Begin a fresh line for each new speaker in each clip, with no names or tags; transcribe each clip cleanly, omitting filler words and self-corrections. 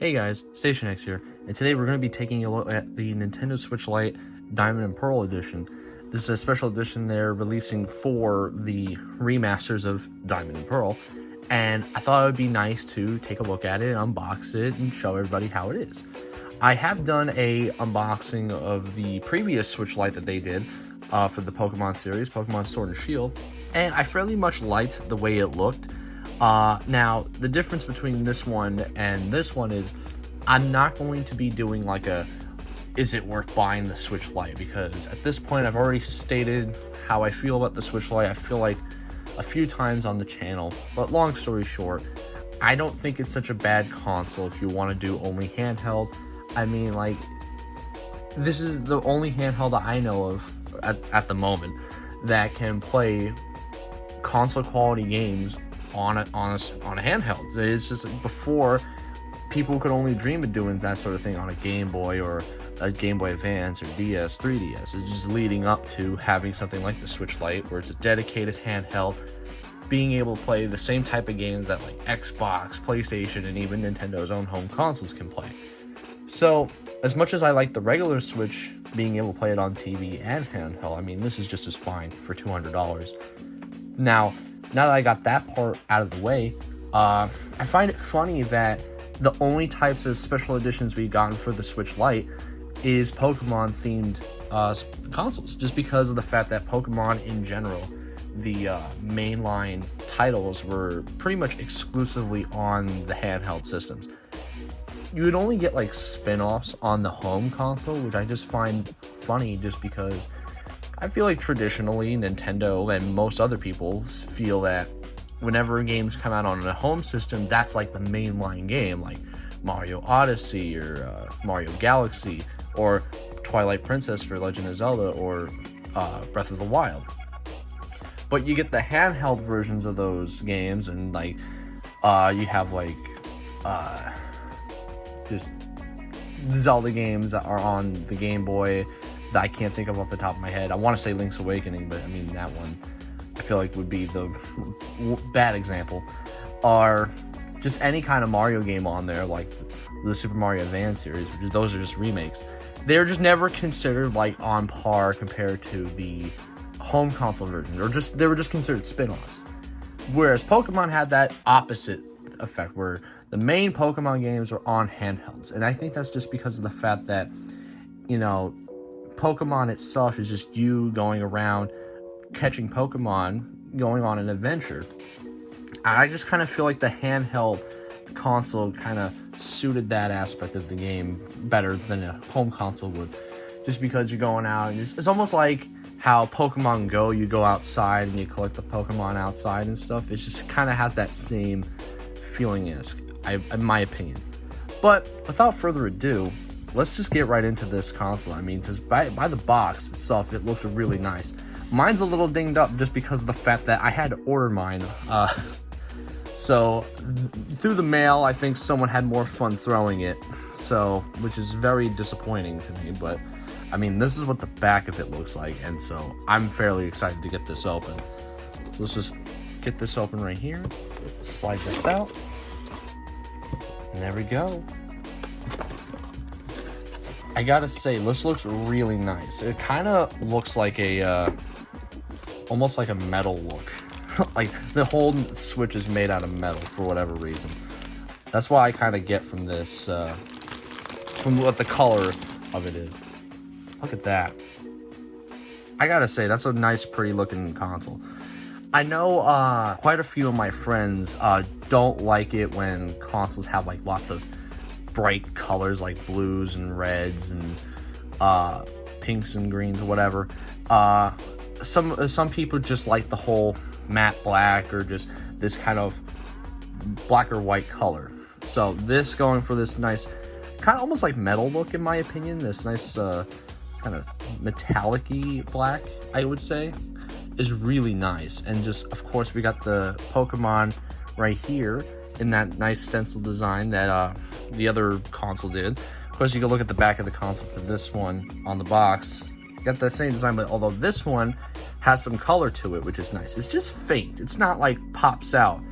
Hey guys, Station X here, and today we're going to be taking a look at the Nintendo Switch Lite Diamond and Pearl Edition. This is a special edition they're releasing for the remasters of Diamond and Pearl, and I thought it would be nice to take a look at it, unbox it, and show everybody how it is. I have done a unboxing of the previous Switch Lite that they did for the Pokemon series, Pokemon Sword and Shield, and I fairly much liked the way it looked. Now, the difference between this one and this one is I'm not going to be doing like a, is it worth buying the Switch Lite? Because at this point, I've already stated how I feel about the Switch Lite. I feel like a few times on the channel, but long story short, I don't think it's such a bad console if you want to do only handheld. I mean, like, this is the only handheld that I know of at the moment that can play console quality games on a handheld. It's just like before, people could only dream of doing that sort of thing on a Game Boy or a Game Boy Advance or DS, 3DS. It's just leading up to having something like the Switch Lite, where it's a dedicated handheld, being able to play the same type of games that like Xbox, PlayStation, and even Nintendo's own home consoles can play. So, as much as I like the regular Switch, being able to play it on TV and handheld, I mean, this is just as fine for $200. Now that I got that part out of the way, I find it funny that the only types of special editions we've gotten for the Switch Lite is Pokemon themed consoles, just because of the fact that Pokemon in general, the mainline titles were pretty much exclusively on the handheld systems. You would only get like spin-offs on the home console, which I just find funny, just because I feel like traditionally Nintendo and most other people feel that whenever games come out on a home system, that's like the mainline game, like Mario Odyssey or Mario Galaxy or Twilight Princess for Legend of Zelda or Breath of the Wild. But you get the handheld versions of those games, and like you have like just Zelda games that are on the Game Boy that I can't think of off the top of my head. I want to say Link's Awakening, but I mean, that one I feel like would be the bad example. Or just any kind of Mario game on there, like the Super Mario Advance series, those are just remakes. They're just never considered like on par compared to the home console versions, or just they were just considered spin-offs. Whereas Pokemon had that opposite effect, where the main Pokemon games are on handhelds, and I think that's just because of the fact that, you know, Pokemon itself is just you going around catching Pokemon, going on an adventure. I just kind of feel like the handheld console kind of suited that aspect of the game better than a home console would, just because you're going out, and it's almost like how Pokemon Go, you go outside and you collect the Pokemon outside and stuff. It just kind of has that same feeling, in my opinion. But without further ado, let's just get right into this console. I mean, just by the box itself, it looks really nice. Mine's a little dinged up just because of the fact that I had to order mine. So through the mail, I think someone had more fun throwing it, so, which is very disappointing to me. But I mean, this is what the back of it looks like, and so I'm fairly excited to get this open. So let's just get this open right here. Slide this out. And there we go. I gotta say, this looks really nice. It kind of looks like a, almost like a metal look. Like, the whole Switch is made out of metal for whatever reason. That's what I kind of get from this, from what the color of it is. Look at that. I gotta say, that's a nice, pretty looking console. I know quite a few of my friends don't like it when consoles have like lots of bright colors like blues and reds and pinks and greens or whatever. Some people just like the whole matte black, or just this kind of black or white color. So this going for this nice kind of almost like metal look, in my opinion, this nice kind of metallic-y black, I would say, is really nice. And just, of course, we got the Pokemon right here in that nice stencil design that the other console did. Of course, you can look at the back of the console for this one on the box. You got the same design, but although this one has some color to it, which is nice. It's just faint. It's not like pops out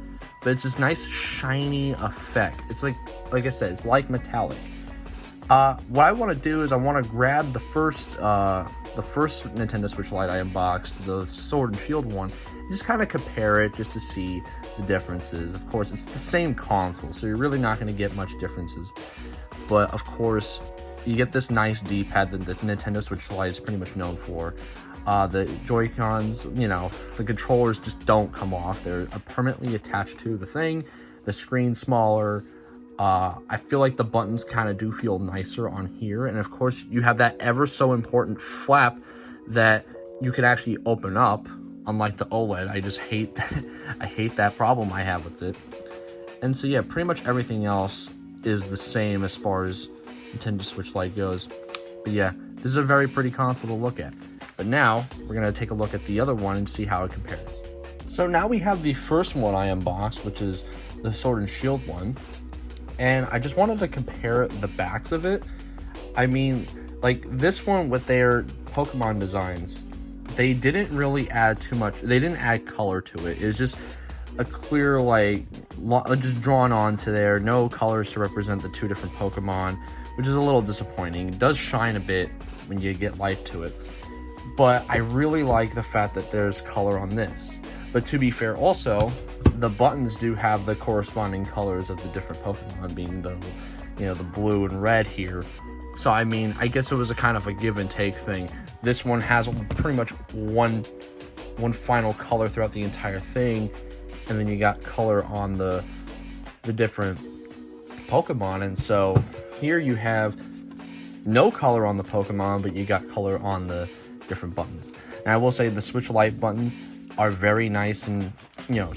but it's this nice shiny effect. It's like I said, it's like metallic. What I want to do is I want to grab the first Nintendo Switch Lite I unboxed, the Sword and Shield one, and just kind of compare it just to see the differences. Of course, it's the same console, so you're really not going to get much differences. But of course, you get this nice D-pad that the Nintendo Switch Lite is pretty much known for. The Joy-Cons, you know, the controllers just don't come off. They're permanently attached to the thing. The screen's smaller. I feel like the buttons kind of do feel nicer on here. And of course, you have that ever so important flap that you can actually open up, unlike the OLED. I just hate that. I hate that problem I have with it. And so yeah, pretty much everything else is the same as far as Nintendo Switch Lite goes. But yeah, this is a very pretty console to look at. But now, we're going to take a look at the other one and see how it compares. So now we have the first one I unboxed, which is the Sword and Shield one. And I just wanted to compare the backs of it. I mean, like this one with their Pokemon designs, they didn't really add too much. They didn't add color to it. It was just a clear, like, just drawn onto there. No colors to represent the two different Pokemon, which is a little disappointing. It does shine a bit when you get light to it. But I really like the fact that there's color on this. But to be fair also, the buttons do have the corresponding colors of the different Pokemon, being the, you know, the blue and red here. So I mean, I guess it was a kind of a give and take thing. This one has pretty much one final color throughout the entire thing, and then you got color on the different Pokemon. And so here you have no color on the Pokemon, but you got color on the different buttons. And I will say the Switch Lite buttons are very nice and, you know,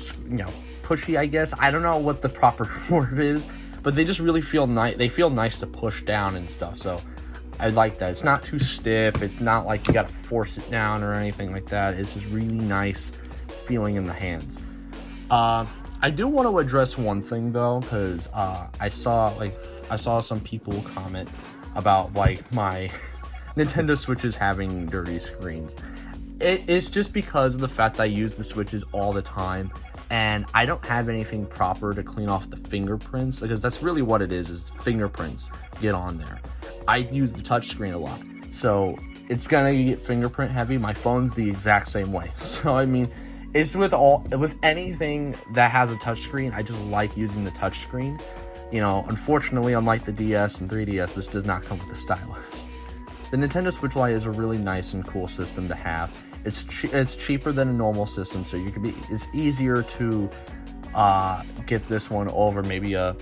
pushy, I guess. I don't know what the proper word is, but they just really feel nice. They feel nice to push down and stuff. So I like that. It's not too stiff. It's not like you got to force it down or anything like that. It's just really nice feeling in the hands. I do want to address one thing though, because I saw some people comment about like my Nintendo Switches having dirty screens. It's just because of the fact that I use the Switches all the time, and I don't have anything proper to clean off the fingerprints, because that's really what it is fingerprints get on there. I use the touchscreen a lot, so it's gonna get fingerprint heavy. My phone's the exact same way. So I mean, it's with anything that has a touchscreen, I just like using the touchscreen. You know, unfortunately, unlike the DS and 3DS, this does not come with a stylus. The Nintendo Switch Lite is a really nice and cool system to have. It's cheaper than a normal system, so it's easier to get this one over maybe the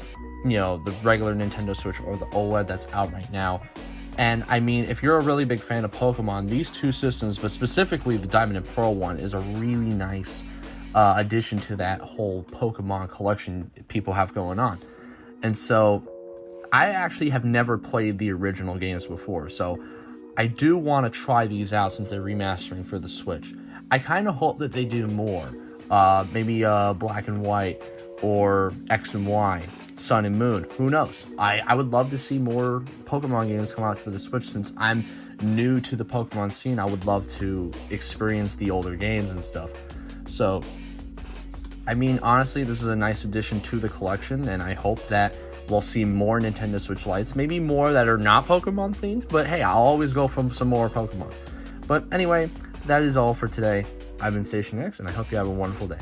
regular Nintendo Switch or the OLED that's out right now. And I mean, if you're a really big fan of Pokemon, these two systems, but specifically the Diamond and Pearl one, is a really nice addition to that whole Pokemon collection people have going on. And so I actually have never played the original games before, so I do want to try these out since they're remastering for the Switch. I kind of hope that they do more. Maybe Black and White or X and Y, Sun and Moon. Who knows? I would love to see more Pokemon games come out for the Switch. Since I'm new to the Pokemon scene, I would love to experience the older games and stuff. So, I mean, honestly, this is a nice addition to the collection, and I hope that we'll see more Nintendo Switch Lites, maybe more that are not Pokemon themed, but hey, I'll always go for some more Pokemon. But anyway, that is all for today. I've been Station X, and I hope you have a wonderful day.